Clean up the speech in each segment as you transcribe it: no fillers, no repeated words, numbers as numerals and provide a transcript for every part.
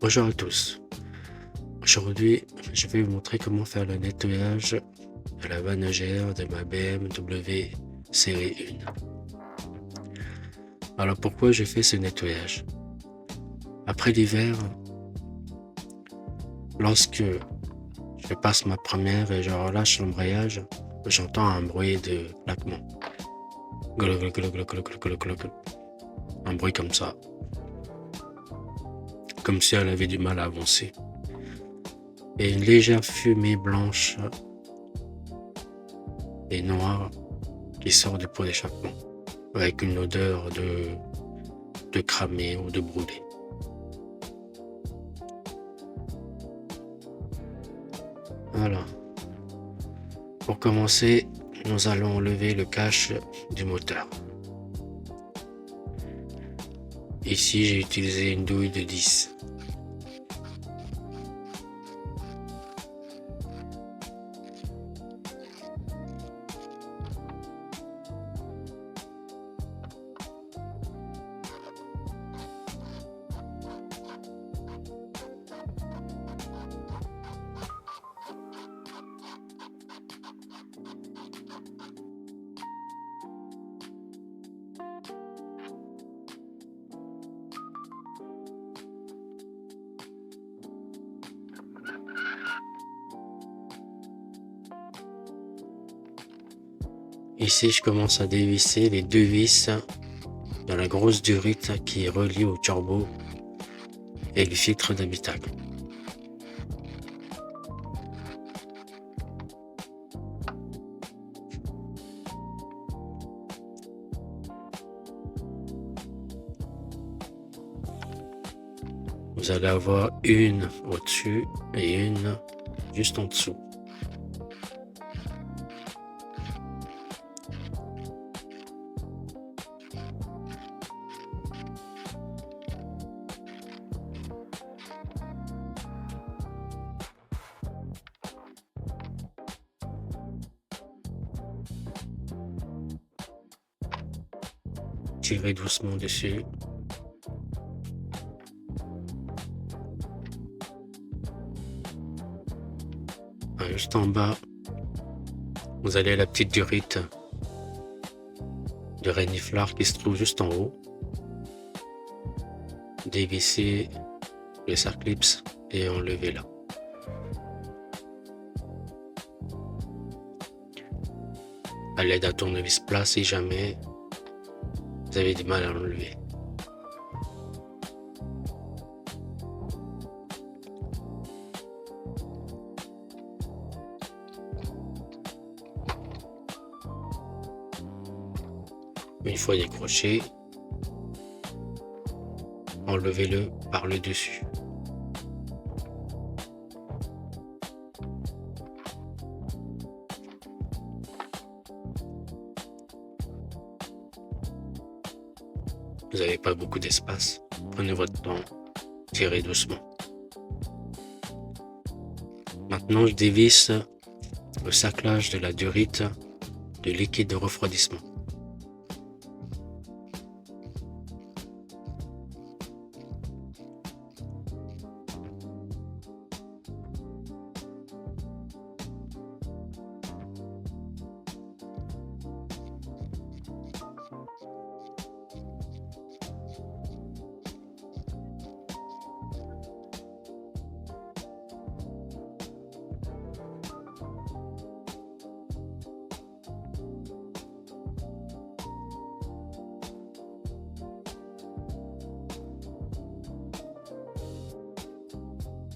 Bonjour à tous. Aujourd'hui, je vais vous montrer comment faire le nettoyage de la vanne EGR de ma BMW série 1. Alors pourquoi j'ai fait ce nettoyage? Après l'hiver, lorsque je passe ma première et je relâche l'embrayage, j'entends un bruit de claquement. Glou, glou, glou, glou, glou, glou, glou, glou. Un bruit comme ça. Comme si elle avait du mal à avancer. Et une légère fumée blanche et noire qui sort du pot d'échappement, avec une odeur de cramé ou de brûlé. Voilà. Pour commencer, nous allons enlever le cache du moteur. Ici, j'ai utilisé une douille de 10. Ici, je commence à dévisser les deux vis de la grosse durite qui est reliée au turbo et le filtre d'habitacle. Vous allez avoir une au-dessus et une juste en dessous. Tirez doucement dessus. Juste en bas, vous avez la petite durite de reniflard qui se trouve juste en haut. Dévissez le circlips et enlevez-la. À l'aide d'un tournevis plat si jamais vous avez du mal à l'enlever. Une fois décroché, enlevez-le par le dessus. Vous n'avez pas beaucoup d'espace, prenez votre temps, tirez doucement. Maintenant, je dévisse le saclage de la durite de liquide de refroidissement.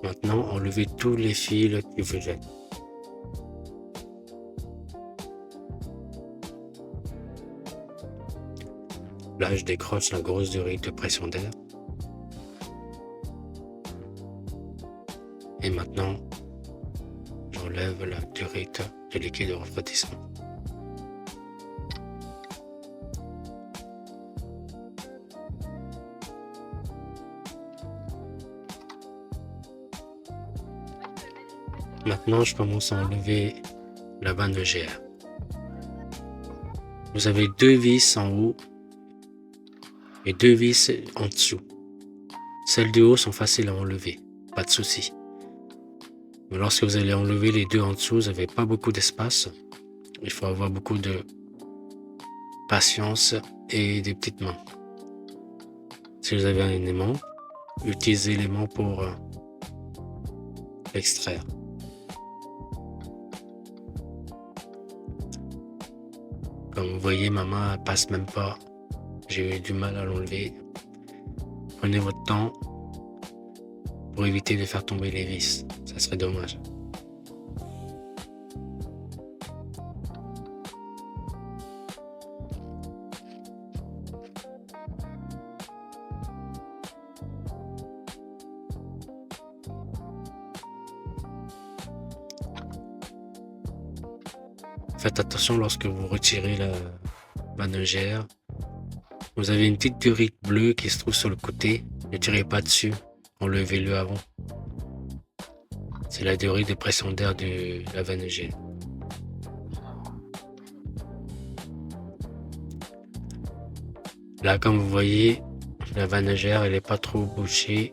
Maintenant, enlevez tous les fils qui vous gênent. Là, je décroche la grosse durite de pression d'air. Et maintenant, j'enlève la durite de liquide de refroidissement. Maintenant, je commence à enlever la vanne EGR. Vous avez deux vis en haut et deux vis en dessous. celles du haut sont faciles à enlever, pas de souci. Mais lorsque vous allez enlever les deux en dessous, vous n'avez pas beaucoup d'espace. Il faut avoir beaucoup de patience et des petites mains. Si vous avez un aimant, utilisez l'aimant pour l'extraire. Comme vous voyez, ma main elle passe même pas. J'ai eu du mal à l'enlever. Prenez votre temps pour éviter de faire tomber les vis. Ça serait dommage. Faites attention lorsque vous retirez la manœgère. Vous avez une petite durite bleue qui se trouve sur le côté. Ne tirez pas dessus. Enlevez-le avant. C'est la durite de pression d'air de la manœgère. Là, comme vous voyez, la manœgère, elle n'est pas trop bouchée.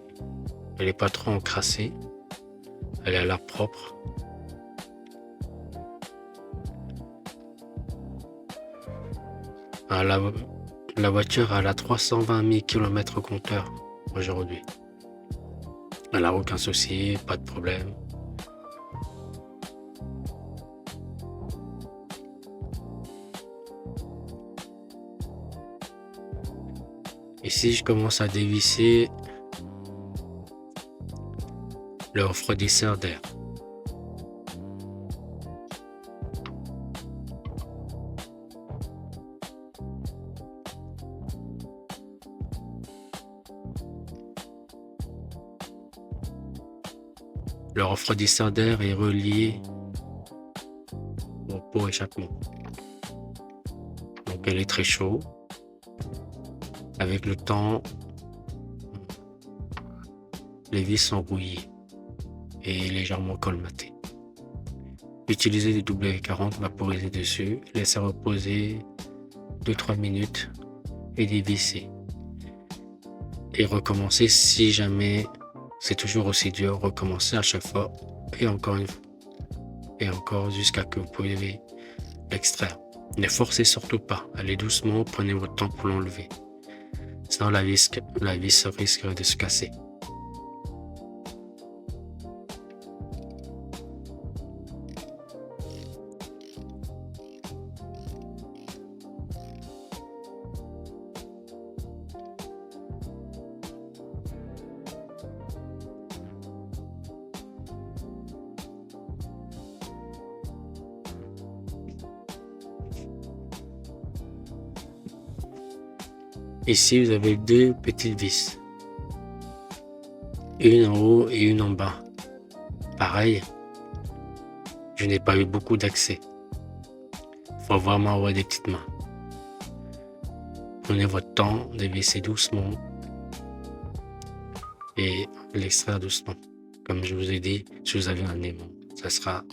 Elle n'est pas trop encrassée. Elle est à l'air propre. La voiture elle a 320 000 km au compteur aujourd'hui. Elle n'a aucun souci, pas de problème. Ici, je commence à dévisser le refroidisseur d'air. Le refroidisseur d'air est relié au pot échappement. Donc elle est très chaud. Avec le temps, les vis sont rouillées et légèrement colmatées. Utilisez du W40 vaporisé dessus, laissez reposer 2-3 minutes et dévisser. Et recommencer si jamais c'est toujours aussi dur, recommencer à chaque fois et encore une fois. Et encore jusqu'à que vous pouvez l'extraire. Ne forcez surtout pas, allez doucement, prenez votre temps pour l'enlever. Sinon la vis risque de se casser. Ici, vous avez deux petites vis. Une en haut et une en bas. Pareil, je n'ai pas eu beaucoup d'accès. Il faut vraiment avoir des petites mains. Prenez votre temps, dévissez doucement et l'extraire doucement. Comme je vous ai dit, si vous avez un aimant, ça sera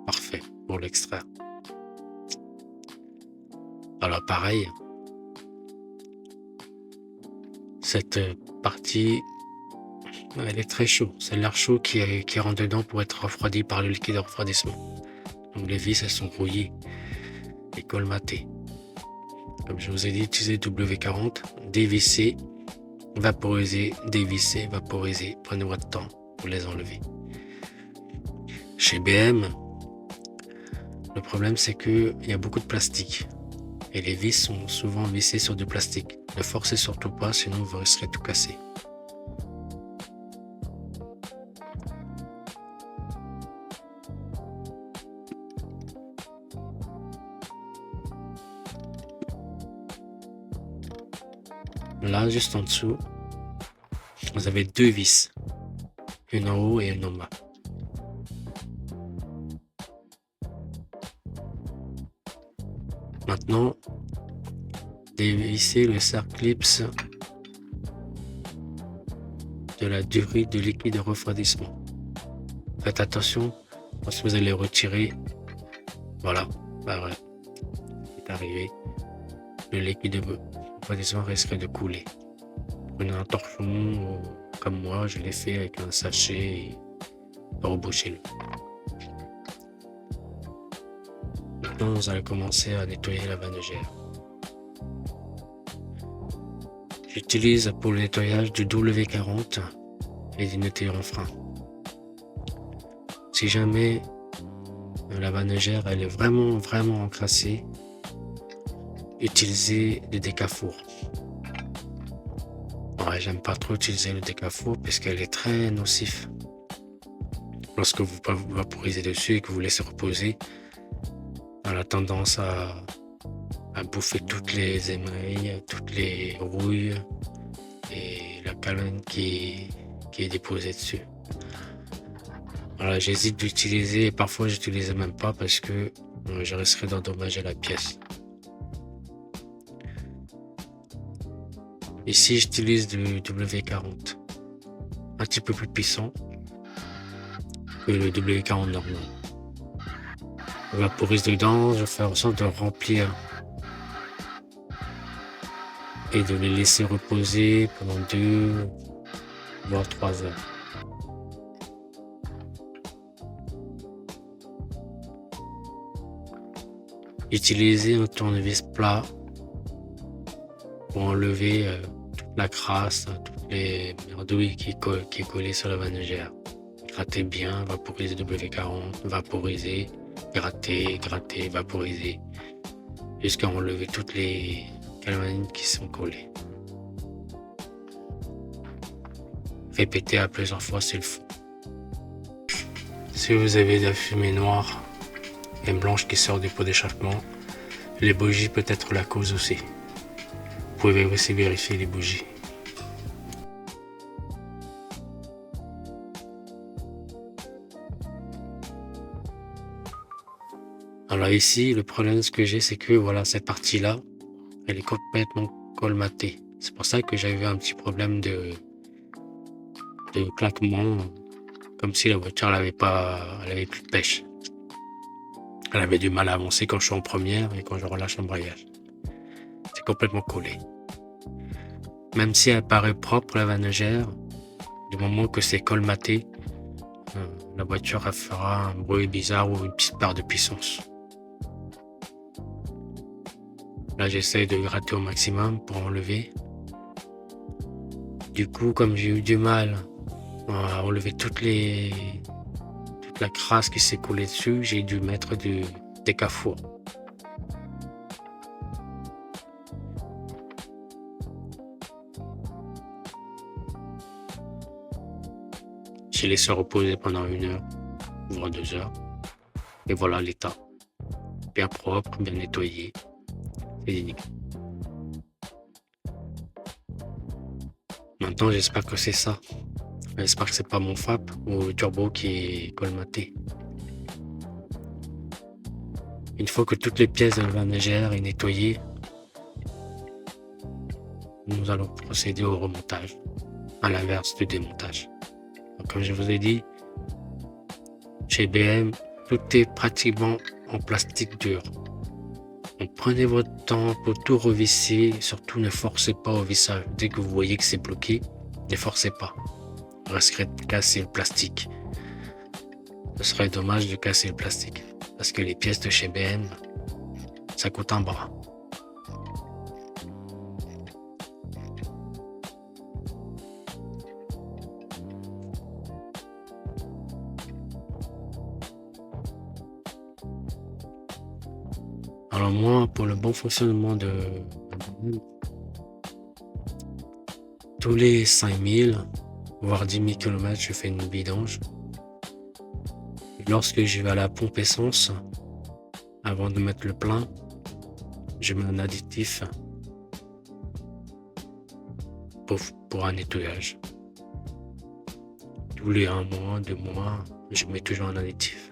parfait pour l'extraire. Alors pareil, cette partie, elle est très chaude. C'est l'air chaud qui rentre dedans pour être refroidi par le liquide de refroidissement. Donc les vis, elles sont rouillées et colmatées. Comme je vous ai dit, utilisez W40, dévissez, vaporiser, dévisser, vaporiser. Prenez votre temps pour les enlever. Chez BM, le problème c'est qu'il y a beaucoup de plastique et les vis sont souvent vissées sur du plastique. Ne forcez surtout pas, sinon vous risquerez tout casser. Là, juste en dessous, vous avez deux vis, une en haut et une en bas. Maintenant, dévissez le cerclips de la durite de liquide de refroidissement. Faites attention parce que vous allez retirer. Voilà, c'est arrivé. Le liquide de refroidissement risque de couler. Prenez un torchon ou comme moi, je l'ai fait avec un sachet et reboucher-le. Maintenant, vous allez commencer à nettoyer la vanegère. J'utilise pour le nettoyage du W40 et du nettoyant frein. Si jamais la vanegère elle est vraiment encrassée, utilisez le décafour. Ouais, j'aime pas trop utiliser le décafour parce qu'elle est très nocif. Lorsque vous vaporisez dessus et que vous laissez reposer, elle a tendance à bouffer toutes les émails, toutes les rouilles et la calamine qui est déposée dessus. Voilà, j'hésite d'utiliser et parfois j'utilise même pas parce que je risquerais d'endommager la pièce. Ici, j'utilise du W40, un petit peu plus puissant que le W40 normal. Je vaporise dedans, je fais en sorte de remplir et de les laisser reposer pendant 2 voire 3 heures. Utilisez un tournevis plat pour enlever toute la crasse, toutes les merdouilles qui est collée sur la vanegère. Grattez bien, vaporisez W40, vaporisez, grattez, vaporiser, jusqu'à enlever toutes les calamines qui sont collées. Répétez à plusieurs fois s'il faut. Si vous avez de la fumée noire et blanche qui sort du pot d'échappement, les bougies peut être la cause aussi. Vous pouvez aussi vérifier les bougies. Alors ici, le problème ce que j'ai, c'est que voilà, cette partie-là, elle est complètement colmatée. C'est pour ça que j'avais un petit problème de claquement, comme si la voiture elle avait plus de pêche. Elle avait du mal à avancer quand je suis en première et quand je relâche l'embrayage. C'est complètement collé. Même si elle paraît propre, la vanegère, du moment que c'est colmaté, la voiture elle fera un bruit bizarre ou une petite part de puissance. Là, j'essaie de gratter au maximum pour enlever. Du coup, comme j'ai eu du mal à enlever toute la crasse qui s'est collée dessus, j'ai dû mettre du décafour. J'ai laissé reposer pendant 1 heure, voire 2 heures. Et voilà l'état. Bien propre, bien nettoyé. C'est nickel. Maintenant, j'espère que c'est ça. J'espère que c'est pas mon FAP ou le turbo qui est colmaté. Une fois que toutes les pièces de la vanegère est nettoyées, nous allons procéder au remontage, à l'inverse du démontage. Donc, comme je vous ai dit, chez BM, tout est pratiquement en plastique dur. Donc, prenez votre temps pour tout revisser, surtout ne forcez pas au vissage. Dès que vous voyez que c'est bloqué, ne forcez pas. Vous risquerez de casser le plastique. Ce serait dommage de casser le plastique, parce que les pièces de chez BM, ça coûte un bras. Alors moi, pour le bon fonctionnement de tous les 5000, voire 10 000 km, je fais une vidange. Lorsque je vais à la pompe essence, avant de mettre le plein, je mets un additif pour un nettoyage. Tous les 1 mois, 2 mois, je mets toujours un additif.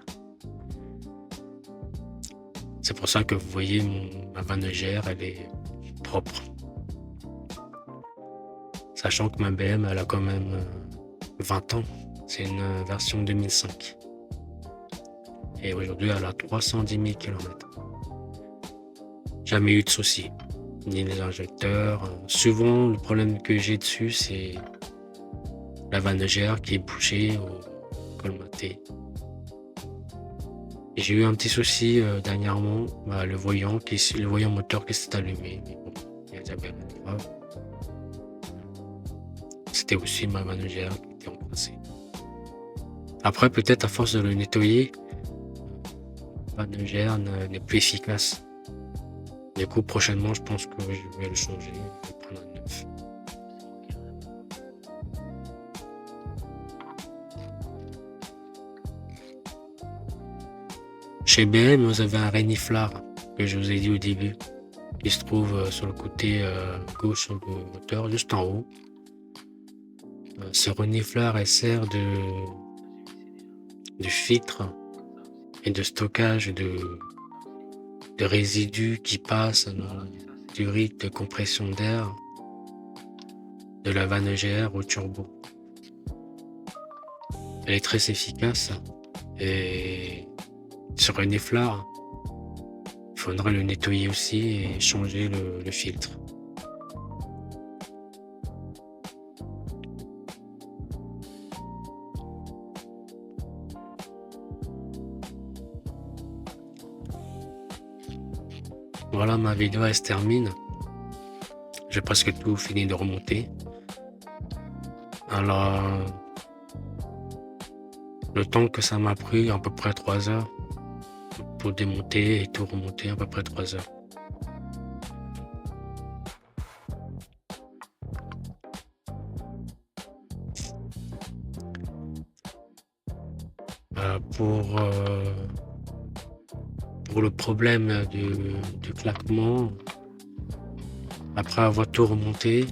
C'est pour ça que vous voyez ma vanegère, elle est propre. Sachant que ma BM, elle a quand même 20 ans. C'est une version 2005. Et aujourd'hui, elle a 310 000 km. Jamais eu de soucis. Ni les injecteurs. Souvent, le problème que j'ai dessus, c'est la vanne qui est bouchée ou colmatée. Et j'ai eu un petit souci dernièrement, le voyant moteur qui s'est allumé. Mais bon, il n'y a jamais rien de grave. C'était aussi ma vanne qui était encrassée. Après, peut-être à force de le nettoyer, la vanne n'est plus efficace. Du coup, prochainement, je pense que je vais le changer. Je vais prendre un neuf. Chez BM, vous avez un reniflard que je vous ai dit au début. Il se trouve sur le côté gauche du moteur, juste en haut. Ce reniflard elle sert de filtre et de stockage de résidus qui passent du rythme de compression d'air de la vanne GR au turbo. Elle est très efficace et ce reniflard, il faudrait le nettoyer aussi et changer le filtre. Voilà, ma vidéo elle se termine. J'ai presque tout fini de remonter. Alors, le temps que ça m'a pris, à peu près 3 heures pour démonter et tout remonter, à peu près 3 heures. Pour le problème du claquement, après avoir tout remonté,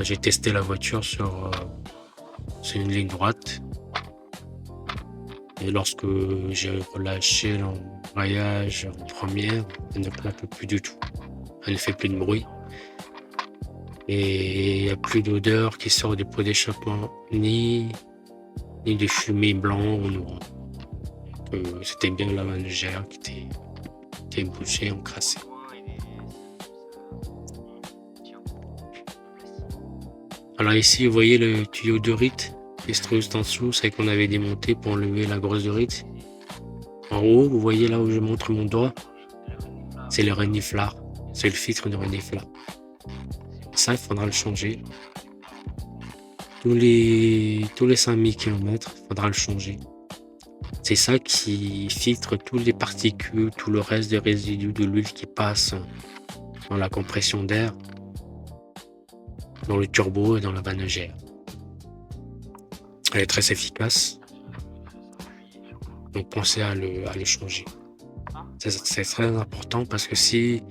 j'ai testé la voiture sur une ligne droite. Et lorsque j'ai relâché l'embrayage en première, elle ne claque plus du tout. Elle ne fait plus de bruit. Et il n'y a plus d'odeur qui sort du pot d'échappement, ni de fumée blanc ou noir. C'était bien la vanne GR qui était bouchée, encrassée. Alors ici, vous voyez le tuyau de rite qui se trouve juste en dessous, c'est qu'on avait démonté pour enlever la grosse de rite. En haut, vous voyez là où je montre mon doigt, c'est le reniflard, c'est le filtre de reniflard. Ça, il faudra le changer. Tous les 5000 km, il faudra le changer. C'est ça qui filtre toutes les particules, tout le reste des résidus de l'huile qui passe dans la compression d'air, dans le turbo et dans la vanne GR. Elle est très efficace. Donc pensez à le changer. C'est très important parce que si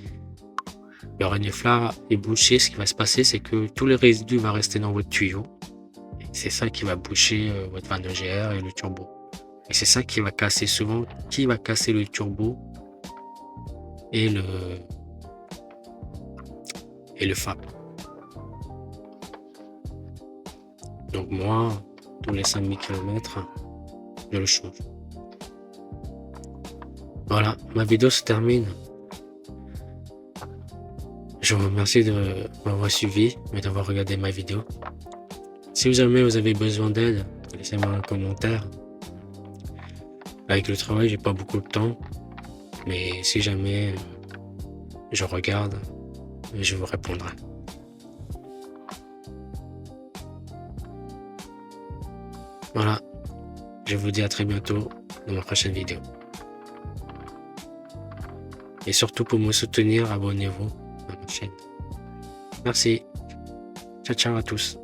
le reniflard est bouché, ce qui va se passer, c'est que tous les résidus vont rester dans votre tuyau. Et c'est ça qui va boucher votre vanne GR et le turbo. Et c'est ça qui va casser souvent, qui va casser le turbo et le FAP. Donc moi, tous les 5000 km, je le change. Voilà, ma vidéo se termine. Je vous remercie de m'avoir suivi et d'avoir regardé ma vidéo. Si jamais vous avez besoin d'aide, laissez-moi un commentaire. Avec le travail, j'ai pas beaucoup de temps, mais si jamais je regarde, je vous répondrai. Voilà, je vous dis à très bientôt dans ma prochaine vidéo. Et surtout pour me soutenir, abonnez-vous à ma chaîne. Merci. Ciao, ciao à tous.